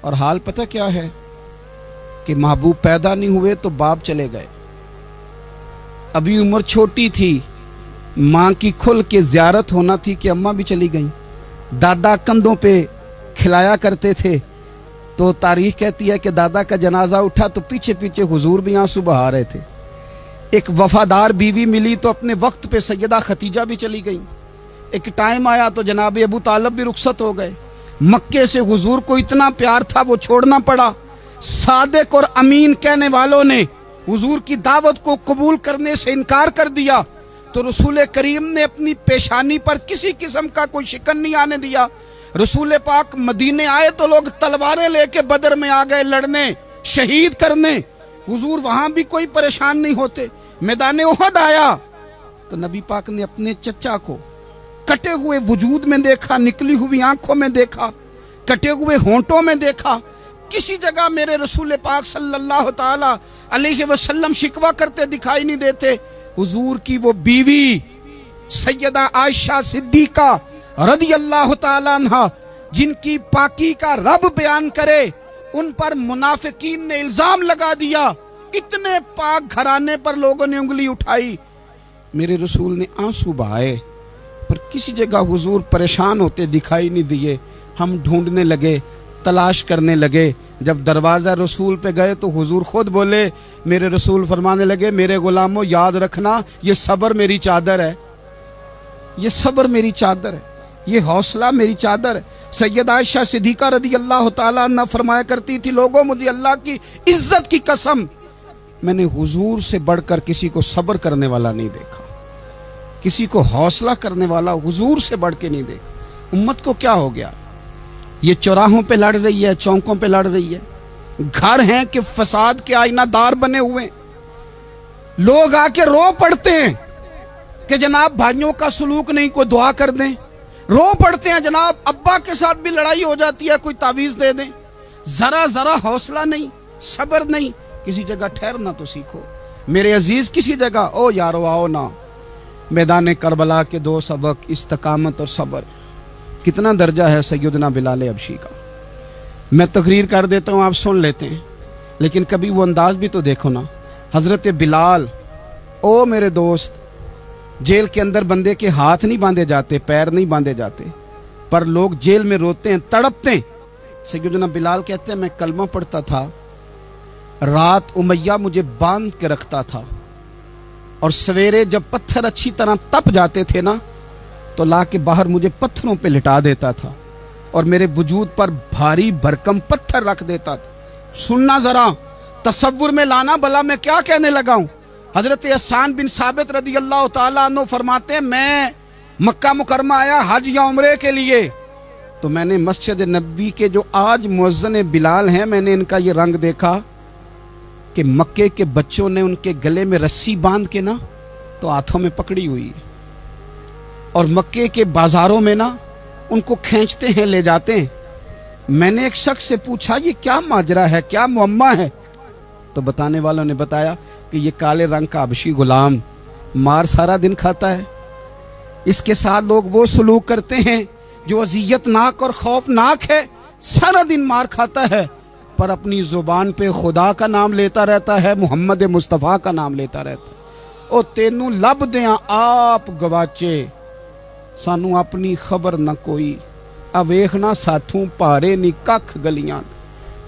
اور حال پتہ کیا ہے کہ محبوب پیدا نہیں ہوئے تو باپ چلے گئے، ابھی عمر چھوٹی تھی، ماں کی کھل کے زیارت ہونا تھی کہ اماں بھی چلی گئیں، دادا کندھوں پہ کھلایا کرتے تھے، تو تاریخ کہتی ہے کہ دادا کا جنازہ اٹھا تو پیچھے پیچھے حضور بھی آنسو بہا رہے تھے۔ ایک وفادار بیوی ملی تو اپنے وقت پہ سیدہ ختیجہ بھی چلی گئیں، ایک ٹائم آیا تو جناب ابو طالب بھی رخصت ہو گئے۔ مکے سے حضور کو اتنا پیار تھا وہ چھوڑنا پڑا، صادق اور امین کہنے والوں نے حضور کی دعوت کو قبول کرنے سے انکار کر دیا تو رسول کریم نے اپنی پیشانی پر کسی قسم کا کوئی شکن نہیں آنے دیا۔ رسول پاک مدینے آئے تو لوگ تلواریں لے کے بدر میں آ گئے لڑنے، شہید کرنے، حضور وہاں بھی کوئی پریشان نہیں ہوتے۔ میدان احد آیا تو نبی پاک نے اپنے چچا کو کٹے ہوئے وجود میں دیکھا، نکلی ہوئی آنکھوں میں دیکھا، کٹے ہوئے ہونٹوں میں دیکھا، کسی جگہ میرے رسول پاک صلی اللہ تعالی علیہ وسلم شکوہ کرتے دکھائی نہیں دیتے۔ حضور کی وہ بیوی سیدہ عائشہ صدیقہ رضی اللہ تعالی عنہ، جن کی پاکی کا رب بیان کرے، ان پر منافقین نے الزام لگا دیا، اتنے پاک گھرانے پر لوگوں نے انگلی اٹھائی۔ میرے رسول نے آنسو بہائے پر کسی جگہ حضور پریشان ہوتے دکھائی نہیں دیے۔ ہم ڈھونڈنے لگے، تلاش کرنے لگے، جب دروازہ رسول پہ گئے تو حضور خود بولے، میرے رسول فرمانے لگے، میرے غلاموں یاد رکھنا یہ صبر میری چادر ہے، یہ صبر میری چادر ہے، یہ حوصلہ میری چادر ہے۔ سیدہ عائشہ صدیقہ رضی اللہ تعالیٰ عنہ فرمایا کرتی تھی، لوگوں مجھے اللہ کی عزت کی قسم میں نے حضور سے بڑھ کر کسی کو صبر کرنے والا نہیں دیکھا، کسی کو حوصلہ کرنے والا حضور سے بڑھ کے نہیں دیکھا۔ امت کو کیا ہو گیا؟ یہ چوراہوں پہ لڑ رہی ہے، چوکوں پہ لڑ رہی ہے، گھر ہیں کہ فساد کے آئینہ دار بنے ہوئے، لوگ آ کے رو پڑتے ہیں کہ جناب بھائیوں کا سلوک نہیں، کوئی دعا کر دیں، رو پڑتے ہیں جناب ابا کے ساتھ بھی لڑائی ہو جاتی ہے، کوئی تعویذ دے دیں، ذرا حوصلہ نہیں، صبر نہیں، کسی جگہ ٹھہرنا تو سیکھو میرے عزیز، کسی جگہ او یارو آؤ نا۔ میدان کربلا کے دو سبق، استقامت اور صبر۔ کتنا درجہ ہے سیدنا بلال حبشی کا، میں تقریر کر دیتا ہوں آپ سن لیتے ہیں، لیکن کبھی وہ انداز بھی تو دیکھو نا۔ حضرت بلال، او میرے دوست، جیل کے اندر بندے کے ہاتھ نہیں باندھے جاتے، پیر نہیں باندھے جاتے، پر لوگ جیل میں روتے ہیں، تڑپتے ہیں۔ سیدنا بلال کہتے ہیں میں کلمہ پڑھتا تھا، رات امیہ مجھے باندھ کے رکھتا تھا، اور سویرے جب پتھر اچھی طرح تپ جاتے تھے نا تو لا کے باہر مجھے پتھروں پہ لٹا دیتا تھا اور میرے وجود پر بھاری بھرکم پتھر رکھ دیتا تھا۔ سننا ذرا، تصور میں لانا بھلا میں کیا کہنے لگا ہوں۔ حضرت حسان بن ثابت رضی اللہ تعالیٰ عنہ فرماتے ہیں، میں مکہ مکرمہ آیا حج یا عمرے کے لیے، تو میں نے مسجد نبوی کے جو آج مؤذن بلال ہیں، میں نے ان کا یہ رنگ دیکھا کہ مکے کے بچوں نے ان کے گلے میں رسی باندھ کے نا تو ہاتھوں میں پکڑی ہوئی، اور مکے کے بازاروں میں نا ان کو کھینچتے ہیں، لے جاتے ہیں۔ میں نے ایک شخص سے پوچھا یہ کیا ماجرا ہے، کیا معمہ ہے؟ تو بتانے والوں نے بتایا کہ یہ کالے رنگ کا حبشی غلام مار سارا دن کھاتا ہے، اس کے ساتھ لوگ وہ سلوک کرتے ہیں جو اذیت ناک اور خوفناک ہے، سارا دن مار کھاتا ہے پر اپنی زبان پہ خدا کا نام لیتا رہتا ہے، محمد مصطفیٰ کا نام لیتا رہتا ہے۔ او تینوں لب دیاں آپ گواچے، سانو اپنی خبر نہ کوئی، اویخنا ساتھوں پارے نی ککھ گلیاں،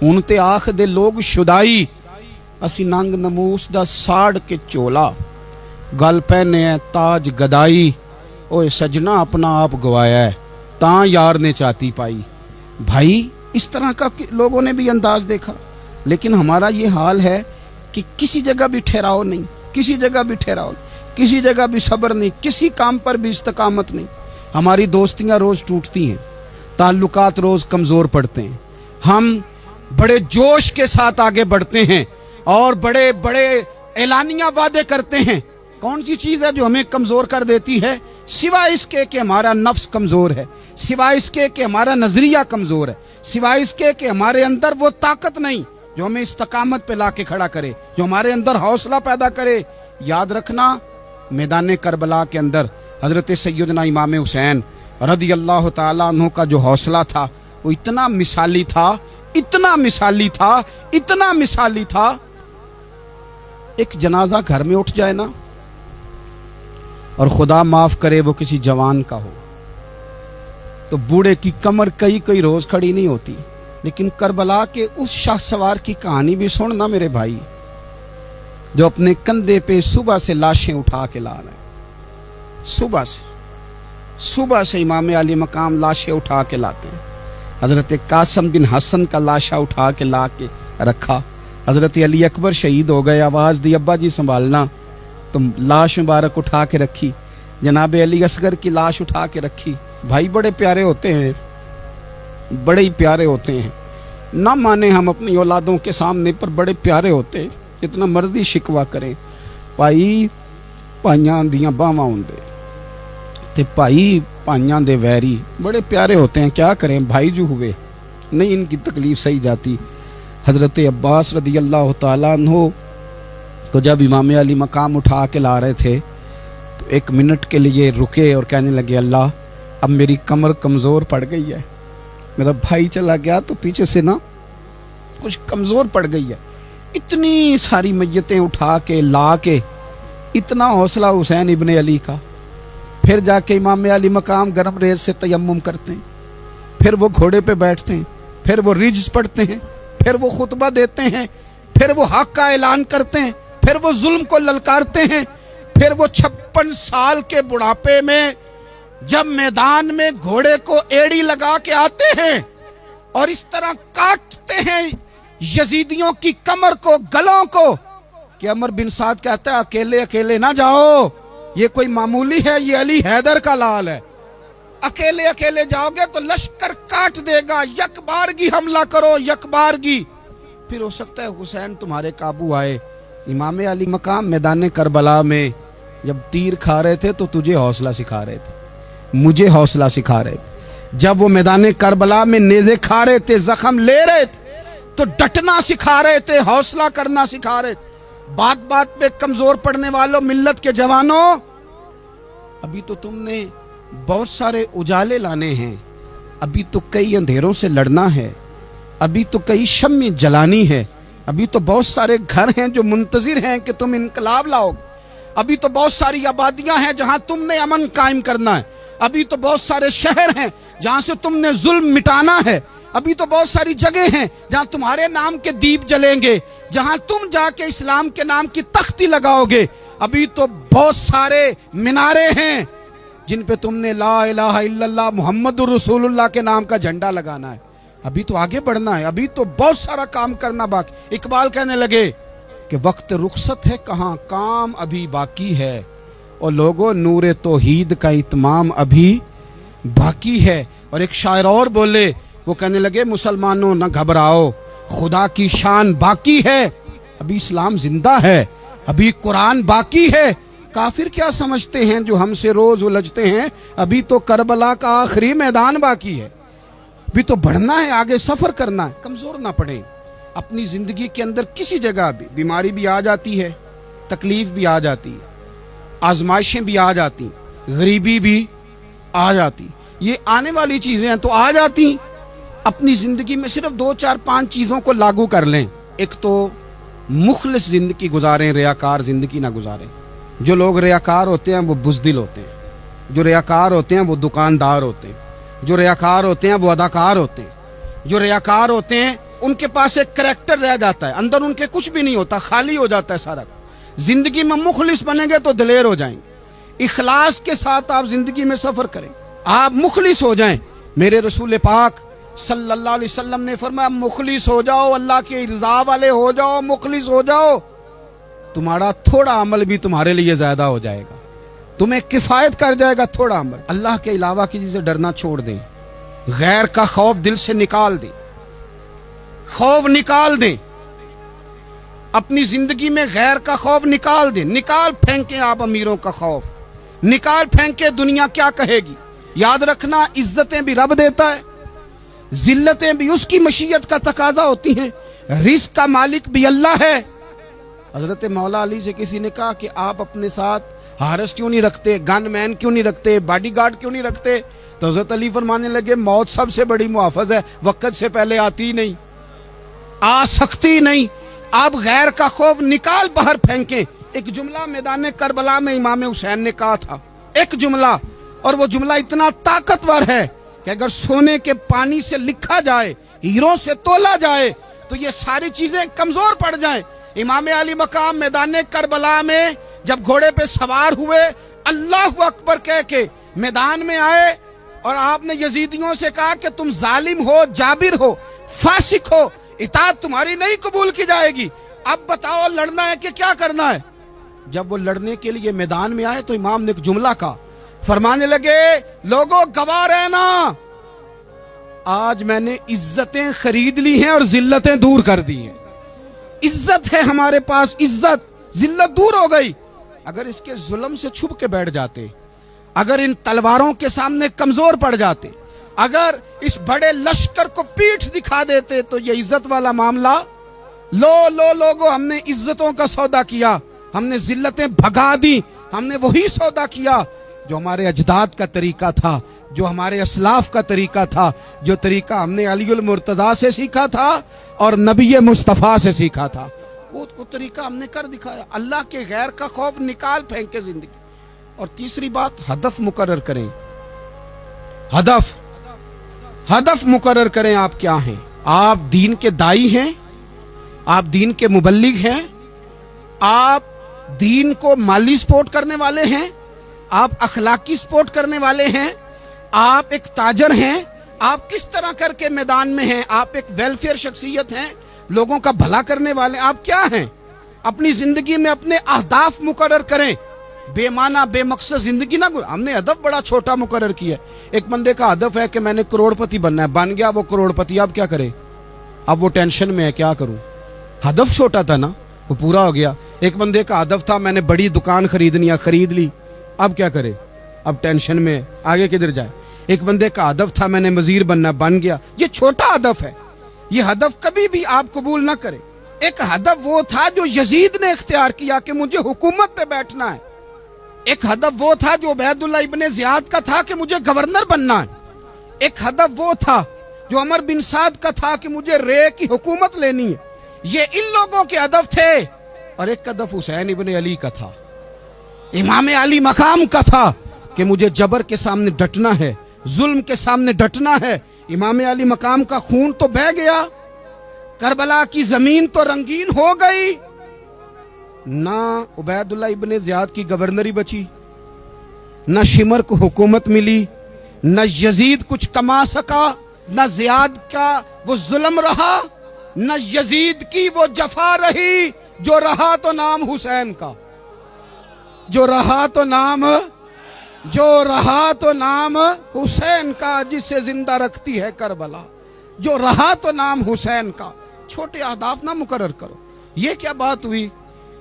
ہن تے آخ دے لوگ شدائی، اسی ننگ نموس دا ساڑ کے چولا، گل پہنے ہے تاج گدائی، اوے سجنا اپنا آپ گوایا ہے، تاں یار نے چاتی پائی۔ بھائی اس طرح کا لوگوں نے بھی انداز دیکھا، لیکن ہمارا یہ حال ہے کہ کسی جگہ بھی ٹھہراؤ نہیں، کسی جگہ بھی ٹھہراؤ نہیں، کسی جگہ بھی صبر نہیں، کسی کام پر بھی استقامت نہیں۔ ہماری دوستیاں روز ٹوٹتی ہیں، تعلقات روز کمزور پڑتے ہیں، ہم بڑے جوش کے ساتھ آگے بڑھتے ہیں اور بڑے بڑے اعلانیہ وعدے کرتے ہیں۔ کون سی چیز ہے جو ہمیں کمزور کر دیتی ہے؟ سوائے اس کے کہ ہمارا نفس کمزور ہے، سوائے اس کے کہ ہمارا نظریہ کمزور ہے، سوائے اس کے کہ ہمارے اندر وہ طاقت نہیں جو ہمیں استقامت پہ لا کے کھڑا کرے، جو ہمارے اندر حوصلہ پیدا کرے۔ یاد رکھنا، میدان کربلا کے اندر حضرت سیدنا امام حسین رضی اللہ تعالیٰ عنہ کا جو حوصلہ تھا وہ اتنا مثالی تھا इतना मिसाली था, इतना मिसाली था। एक जनाजा घर में उठ जाए ना, और खुदा माफ करे वो किसी जवान का हो, तो बूढ़े की कमर कई कई रोज खड़ी नहीं होती। लेकिन करबला के उस शाह सवार की कहानी भी सुनना मेरे भाई, जो अपने कंधे पे सुबह से लाशें उठा के ला रहे हैं। सुबह से इमाम अली मकाम लाशें उठा के लाते हैं। हजरत कासम बिन हसन का लाशा उठा के ला के रखा। हजरत अली अकबर शहीद हो गए, आवाज़ दी अब्बा जी संभालना, तो लाश मुबारक उठा के रखी। जनाब अली असगर की लाश उठा के रखी। भाई बड़े प्यारे होते हैं, बड़े ही प्यारे होते हैं। ना माने हम अपनी औलादों के सामने, पर बड़े प्यारे होते हैं। जितना मर्जी शिकवा करें, भाई भाइयां दियां बावां हुंदे ते भाई भाइयां दे वैरी बड़े प्यारे होते हैं। क्या करें, भाई जो हुए नहीं इनकी तकलीफ सही जाती। हजरत अब्बास रदी अल्लाह तआला अन्हु को जब इमाम अली मकाम उठा के ला रहे थे, तो एक मिनट के लिए रुके और कहने लगे, अल्लाह अब मेरी कमर कमज़ोर पड़ गई है। मेरा भाई चला गया तो पीछे से ना कुछ कमज़ोर पड़ गई है। इतनी सारी मैयतें उठा के ला के, इतना हौसला हुसैन इब्ने अली का। फिर जाके इमाम अली मकाम गर्म रेत से तयम्मुम करते हैं, फिर वो घोड़े पे बैठते हैं, फिर वो रिज्स पढ़ते हैं, फिर वो खुतबा देते हैं, फिर वो हक का ऐलान करते हैं, फिर वो जुल्म को ललकारते हैं, फिर वो 56 साल के बुढ़ापे में जब मैदान में घोड़े को एड़ी लगा के आते हैं और इस तरह काटते हैं यजीदियों की कमर को, गलों को, कि अमर बिन साद कहता है अकेले अकेले ना जाओ, ये कोई मामूली है, ये अली हैदर का लाल है। अकेले अकेले जाओगे तो लश्कर काट देगा, यकबारगी हमला करो, यकबारगी। फिर हो सकता है हुसैन तुम्हारे काबू आए। इमाम अली मकाम मैदान करबला में जब तीर खा रहे थे तो तुझे हौसला सिखा रहे थे, मुझे हौसला सिखा रहे थे। जब वो मैदान करबला में नेज़े खा रहे थे, जख्म ले रहे थे, तो डटना सिखा रहे थे, हौसला करना सिखा रहे थे। बात बात पे कमजोर पड़ने वालों, मिल्लत के जवानों, अभी तो तुमने बहुत सारे उजाले लाने हैं, अभी तो कई अंधेरों से लड़ना है, अभी तो कई शम्में जलानी है, अभी तो बहुत सारे घर हैं जो मुंतजिर हैं कि तुम इनकलाब लाओगे, अभी तो बहुत सारी आबादियां हैं जहां तुमने अमन कायम करना है, अभी तो बहुत सारे शहर हैं जहां से तुमने जुल्म मिटाना है, अभी तो बहुत सारी जगह हैं जहां तुम्हारे नाम के दीप जलेंगे, जहां तुम जाके इस्लाम के नाम की तख्ती लगाओगे, अभी तो बहुत सारे मीनारे हैं जिन पे तुमने ला इलाहा इल्लल्लाह मुहम्मदुर रसूलुल्लाह के नाम का झंडा लगाना है। अभी तो आगे बढ़ना है, अभी तो बहुत सारा काम करना बाकी। इकबाल कहने लगे कि वक्त रुखसत है कहाँ, काम अभी बाकी है, और लोगों नूरे तौहीद का इत्माम अभी बाकी है। और एक शायर और बोले, वो कहने लगे मुसलमानों न घबराओ, खुदा की शान बाकी है, अभी इस्लाम जिंदा है, अभी कुरान बाकी है। काफिर क्या समझते हैं जो हमसे रोज उलझते हैं, अभी तो करबला का आखिरी मैदान बाकी है, अभी तो बढ़ना है, आगे सफर करना है। कमजोर ना पड़े। अपनी जिंदगी के अंदर किसी जगह भी बीमारी भी आ जाती है, तकलीफ भी आ जाती है, आजमाइशें भी आ जाती, गरीबी भी आ जाती, ये आने वाली चीजें हैं तो आ जाती। अपनी जिंदगी में सिर्फ 2 4 5 चीजों को लागू कर लें। एक तो मुखलिस जिंदगी गुजारें, रियाकार जिंदगी ना गुजारें। जो लोग रियाकार होते हैं वो बुज़दिल होते हैं, जो रियाकार होते हैं वो दुकानदार होते हैं, जो रियाकार होते हैं वो अदाकार होते हैं, जो रियाकार होते हैं उनके पास एक करैक्टर रह जाता है, अंदर उनके कुछ भी नहीं होता, खाली हो जाता है सारा। जिंदगी में मुखलिस बनेंगे तो दिलेर हो जाएंगे। इखलास के साथ आप जिंदगी में सफर करें, आप मुखलिस हो जाएं। मेरे रसूल पाक सल्लल्लाहु अलैहि वसल्लम ने फरमाया मुखलिस हो जाओ, अल्लाह के रज़ा वाले हो जाओ, मुखलिस हो जाओ, तुम्हारा थोड़ा अमल भी तुम्हारे लिए ज्यादा हो जाएगा, तुम्हें किफायत कर जाएगा थोड़ा अमल। अल्लाह के अलावा किसी से डरना छोड़ दें, गैर का खौफ दिल से निकाल दें, खौफ निकाल दें, अपनी जिंदगी में गैर का खौफ निकाल दें। निकाल फेंके आप अमीरों का खौफ, निकाल फेंके दुनिया क्या कहेगी। याद रखना इज्जतें भी रब देता है, जिल्लतें भी उसकी मशीयत का तकाजा होती हैं, रिस्क का मालिक भी अल्लाह है। हजरत मौला अली से किसी ने कहा कि आप अपने साथ हारिस क्यों नहीं रखते, गन मैन क्यों नहीं रखते, बॉडीगार्ड क्यों नहीं रखते? तो हजरत अली फरमाने लगे मौत सबसे बड़ी मुहाफिज है, वक्त से पहले आती ही नहीं। आसक्ति नहीं, आप गैर का खौफ निकाल बाहर फेंकें। एक जुमला मैदान करबला में इमाम हुसैन ने कहा था, एक जुमला, और वो जुमला इतना ताकतवर है कि अगर सोने के पानी से लिखा जाए, हीरों से तोला जाए, तो ये सारी चीजें कमजोर पड़ जाएं। इमाम अली मकाम मैदान करबला में जब घोड़े पे सवार हुए, अल्लाहु अकबर कह के मैदान में आए, और आपने यजीदियों से कहा कि तुम जालिम हो, जाबिर हो, फासिक हो, इताअत तुम्हारी नहीं कबूल की जाएगी, अब बताओ लड़ना है कि क्या करना है। जब वो लड़ने के लिए मैदान में आए तो इमाम ने एक जुमला कहा, फरमाने लगे, लोगों गवाह रहना, आज मैंने इज्जतें खरीद ली हैं और जिल्लतें दूर कर दी हैं। इज्जत है हमारे पास, इज्जत, जिल्लत दूर हो गई। अगर इसके जुल्म से छुप के बैठ जाते, अगर इन तलवारों के सामने कमजोर पड़ जाते, अगर इस बड़े लश्कर को पीठ दिखा देते, तो ये इज्जत वाला मामला, लोगों हमने इज्जतों का सौदा किया, हमने जिल्लतें भगा दी, हमने वही सौदा किया जो हमारे अजदाद का तरीका था, जो हमारे असलाफ का तरीका था, जो तरीका हमने अलीउल मुर्तजा से सीखा था और नबी मुस्तफ़ा से सीखा था, वो तरीका हमने कर दिखाया। अल्लाह के गैर का खौफ निकाल फेंके जिंदगी। और तीसरी बात, हदफ मुकर्रर करें। हदफ मुकर्रर करें। आप क्या हैं? आप दीन के दाई हैं, आप दीन के मुबल्लिग हैं, आप दीन को माली सपोर्ट करने वाले हैं, आप अखलाकी सपोर्ट करने वाले हैं, आप एक ताजर हैं, आप किस तरह करके मैदान में हैं, आप एक वेलफेयर शख्सियत हैं, लोगों का भला करने वाले, आप क्या हैं? अपनी जिंदगी में अपने अहदाफ मुकर्रर करें। बेमाना बेमकसद जिंदगी ना, हमने हदफ बड़ा छोटा मुकर्रर किया। एक बंदे का हदफ है कि मैंने करोड़पति बनना है, बन गया वो करोड़पति, अब क्या करे? अब वो टेंशन में है, क्या करूं? हदफ छोटा था ना, वो पूरा हो गया। एक बंदे का हदफ था मैंने बड़ी दुकान खरीदनी है, खरीद ली, अब क्या करे? अब टेंशन में, आगे किधर जाए? एक बंदे का हदफ था मैंने वजीर बनना, बन गया, ये छोटा हदफ है, ये हदफ कभी भी आप कबूल ना करें। एक हदफ वो था जो यजीद ने इख्तियार किया कि मुझे हुकूमत पे बैठना है। एक हदफ वो था जो उबैदुल्लाह इब्ने ज़ियाद का था कि मुझे गवर्नर बनना है। एक हदफ वो था जो अमर बिन साद का था कि मुझे रे की हुकूमत लेनी है। ये इन लोगों के हदफ थे। और एक हदफ हुसैन इब्ने अली का था, इमाम अली मकाम का था कि मुझे जबर के सामने डटना है, जुल्म के सामने डटना है। इमाम अली मकाम का खून तो बह गया, करबला की जमीन तो रंगीन हो गई, ना उबैदुल्लाह इब्ने ज़ियाद की गवर्नरी बची, न शिमर को हुकूमत मिली, न यजीद कुछ कमा सका, न ज़ियाद का वो जुल्म रहा, न यजीद की वो जफा रही। जो रहा तो नाम हुसैन का, जो रहा तो नाम हुसैन का, जिसे जिंदा रखती है करबला। जो रहा तो नाम हुसैन का। छोटे अहदाफ ना मुकर्रर करो। ये क्या बात हुई?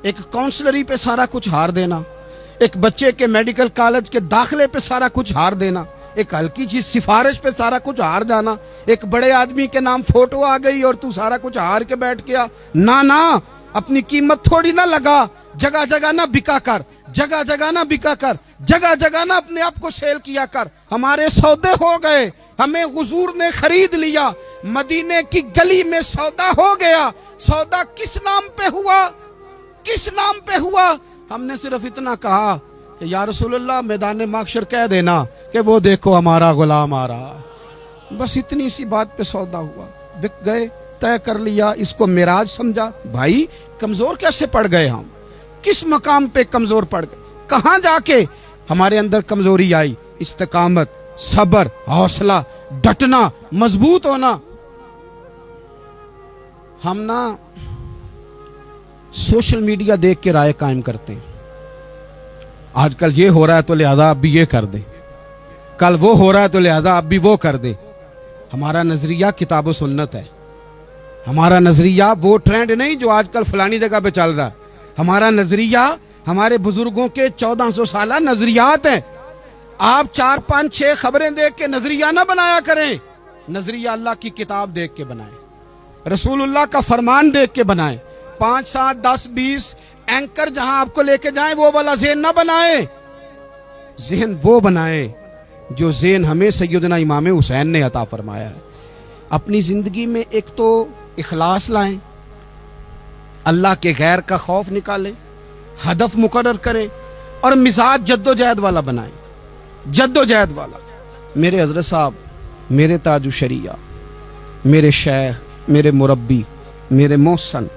एक काउंसलरी पे सारा कुछ हार देना, एक बच्चे के मेडिकल कॉलेज के दाखिले पे सारा कुछ हार देना, एक हल्की चीज सिफारिश पे सारा कुछ हार जाना, एक बड़े आदमी के नाम फोटो आ गई और तू सारा कुछ हार के बैठ गया। ना, अपनी कीमत थोड़ी ना लगा, जगह जगह ना बिका कर, जगह जगह ना बिका कर, जगह जगह ना अपने आप को सेल किया कर। हमारे सौदे हो गए, हमें हुजूर ने खरीद लिया, मदीने की गली में सौदा हो गया। सौदा किस नाम पे हुआ? किस नाम पे हुआ? हमने सिर्फ इतना कहा कि या रसूलल्लाह मैदान माशर कह देना कि वो देखो हमारा गुलाम आ रहा है। बस इतनी सी बात पे सौदा हुआ, बिक गए, तय कर लिया, इसको मिराज समझा। भाई कमजोर कैसे पड़ गए हम? किस मकाम पे कमजोर पड़ गए? कहां जाके हमारे अंदर कमजोरी आई? इस्तिकामत, सब्र, हौसला, डटना, मजबूत होना। हम ना सोशल मीडिया देख के राय कायम करते हैं। आजकल ये हो रहा है तो लिहाजा अब भी ये कर दे, कल वो हो रहा है तो लिहाजा अब भी वो कर दे। हमारा नजरिया किताब और सुन्नत है। हमारा नजरिया वो ट्रेंड नहीं जो आजकल फलानी जगह पे चल रहा है। हमारा नजरिया हमारे बुजुर्गों के 1400 साला नजरियात हैं। आप 4, 5, 6 खबरें देख के नजरिया ना बनाया करें। नजरिया अल्लाह की किताब देख के बनाएं, रसूलुल्लाह का फरमान देख के बनाएं। 5, 7, 10, 20 एंकर जहां आपको लेके जाएं वो वाला ज़हन ना बनाएं। ज़हन वो बनाएं जो ज़हन हमें सैयदना इमाम हुसैन ने अता फरमाया है। अपनी जिंदगी में एक तो इखलास लाएं, अल्लाह के गैर का खौफ निकालें, हदफ मुकर्रर करें और मिजाज जद्दोजहद वाला बनाएं, जद्दोजहद वाला। मेरे हजरत साहब, मेरे ताजु शरिया, मेरे शेख, मेरे मुरब्बी, मेरे मोहसन,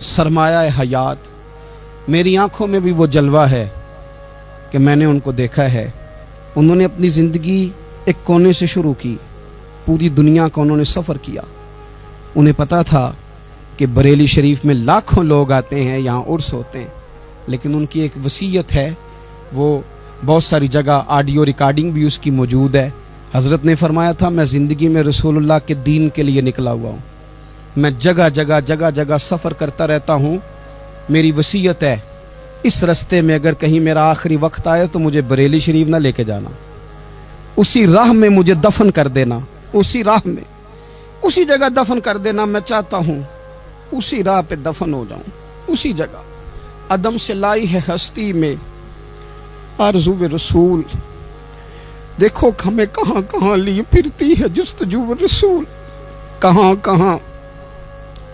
सरमाया हयात, मेरी आंखों में भी वो जलवा है कि मैंने उनको देखा है। उन्होंने अपनी ज़िंदगी एक कोने से शुरू की, पूरी दुनिया का उन्होंने सफ़र किया। उन्हें पता था कि बरेली शरीफ में लाखों लोग आते हैं, यहाँ उर्स होते हैं, लेकिन उनकी एक वसीयत है, वो बहुत सारी जगह ऑडियो रिकॉर्डिंग भी उसकी मौजूद है। हज़रत ने फरमाया था, मैं ज़िंदगी में रसूलुल्लाह के दीन के लिए निकला हुआ हूँ, मैं जगह जगह सफ़र करता रहता हूँ। मेरी वसीयत है, इस रास्ते में अगर कहीं मेरा आखिरी वक्त आए तो मुझे बरेली शरीफ ना लेके जाना, उसी राह में मुझे दफन कर देना, उसी राह में, उसी जगह दफन कर देना। मैं चाहता हूँ उसी राह पे दफन हो जाऊँ, उसी जगह। अदम से लाई है हस्ती में आरज़ू रसूल, देखो हमें कहाँ कहाँ लिए फिरती है जुस्तजू रसूल, कहाँ कहाँ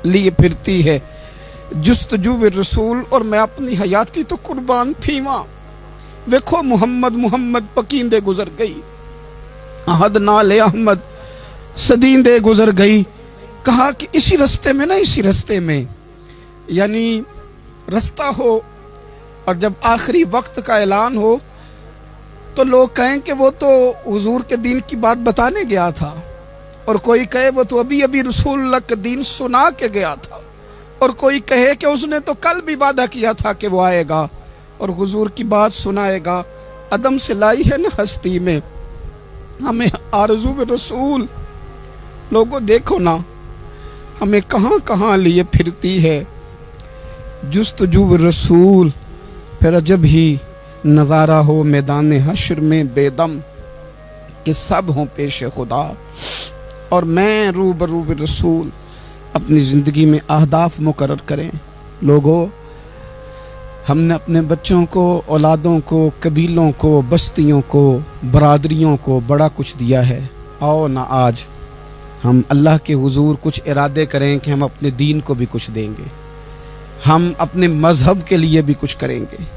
लिए फिरती है जुस्तजू रसूल। और मैं अपनी हयाती तो कुर्बान थी वहाँ। देखो मोहम्मद मोहम्मद पकींदे गुजर गई, अहद नाले अहमद सदींदे गुजर गई। कहा कि इसी रास्ते में ना, इसी रास्ते में, यानी रास्ता हो और जब आखिरी वक्त का ऐलान हो तो लोग कहें कि वो तो हुजूर के दीन की बात बताने गया था, और कोई कहे वो तो अभी अभी रसूलुल्लाह के दीन सुना के गया था, और कोई कहे कि उसने तो कल भी वादा किया था कि वो आएगा और हुजूर की बात सुनाएगा। अदम से लाई है ना हस्ती में हमें आरज़ू रसूल। लोगों देखो ना, हमें कहाँ कहाँ लिए फिरती है जुस्तजू रसूल। फिर जब ही नज़ारा हो मैदान हश्र में बेदम कि सब हों पेश खुदा, और मैं रूबरू रसूल। अपनी ज़िंदगी में अहदाफ मुकर्रर करें। लोगों, हमने अपने बच्चों को, औलादों को, कबीलों को, बस्तियों को, बरादरियों को बड़ा कुछ दिया है। आओ ना आज हम अल्लाह के हुजूर कुछ इरादे करें कि हम अपने दीन को भी कुछ देंगे, हम अपने मज़हब के लिए भी कुछ करेंगे।